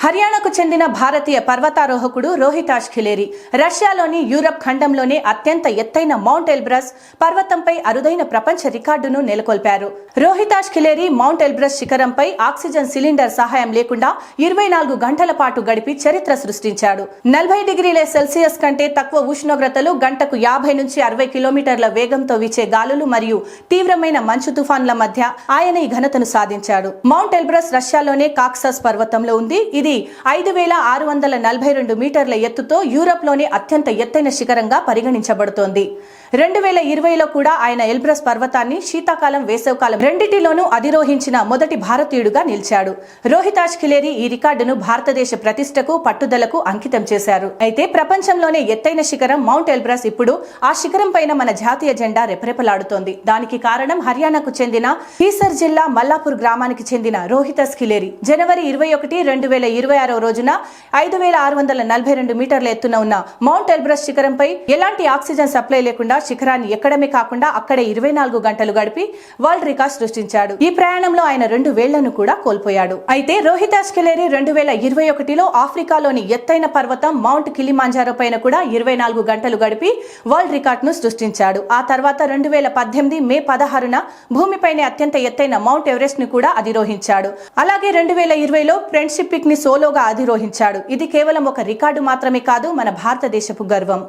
హర్యానాకు చెందిన భారతీయ పర్వతారోహకుడు రోహితాష్ ఖిలేరి రష్యాలోని యూరప్ ఖండంలోనే అత్యంత ఎత్తైన మౌంట్ ఎల్బ్రస్ పర్వతంపై అరుదైన ప్రపంచ రికార్డును నెలకొల్పారు. Rohitash Khileri mount Elbrus శిఖరంపై oxygen cylinder సహాయం లేకుండా 24 గంటల పాటు గడిపి చరిత్ర సృష్టించాడు. 40 డిగ్రీల సెల్సియస్ కంటే తక్కువ ఉష్ణోగ్రతలు, గంటకు 50 నుంచి 60 కిలోమీటర్ల వేగంతో వీచే గాలులు మరియు తీవ్రమైన మంచు తుఫాన్ల మధ్య ఆయన ఈ ఘనతను సాధించాడు. మౌంట్ ఎల్బ్రస్ రష్యాలోనే కాక్సస్ పర్వతంలో ఉంది. ఇది 5642 మీటర్ల ఎత్తుతో యూరప్ లోని అత్యంత ఎత్తైన శిఖరంగా పరిగణించబడుతోంది. 2020లో కూడా ఆయన ఎల్బ్రస్ పర్వతాన్ని శీతాకాలం, వేసవికాలం రెండింటిలోనూ అధిరోహించిన మొదటి భారతీయుడుగా నిలిచాడు. రోహితాష్ ఖిలేరి ఈ రికార్డును భారతదేశ ప్రతిష్టకు, పట్టుదలకు అంకితం చేశారు. అయితే ప్రపంచంలోనే ఎత్తైన శిఖరం మౌంట్ ఎల్బ్రస్ ఇప్పుడు ఆ శిఖరం పైన మన జాతీయ జెండా రెపరెపలాడుతోంది. దానికి కారణం హర్యానాకు చెందిన హీసర్ జిల్లా మల్లాపూర్ గ్రామానికి చెందిన రోహితాష్ ఖిలేరి జనవరి 21, 2026 రోజున 5642 మీటర్ల ఎత్తున ఉన్న మౌంట్ ఎల్బ్రస్ శిఖరంపై ఎలాంటి ఆక్సిజన్ సప్లై లేకుండా శిఖరాన్ని ఎక్కడమే కాకుండా అక్కడే 24 గంటలు గడిపి వరల్డ్ రికార్డ్ సృష్టించాడు. ఈ ప్రయాణంలో ఆయన 2 వేళ్లను కూడా కోల్పోయాడు. అయితే రోహితాష్ ఖిలేరి 2021లో ఆఫ్రికాలోని ఎత్తైన పర్వతం మౌంట్ కిలిమాంజారో పైన కూడా 24 గంటలు గడిపి వరల్డ్ రికార్డ్ ను సృష్టించాడు. ఆ తర్వాత 2018 మే 16న భూమిపైనే అత్యంత ఎత్తైన మౌంట్ ఎవరెస్ట్ ని కూడా అధిరోహించాడు. అలాగే 2020లో ఫ్రెండ్షిప్ పిక్ ని సోలోగా అధిరోహించాడు. ఇది కేవలం ఒక రికార్డు మాత్రమే కాదు, మన భారతదేశపు గర్వం.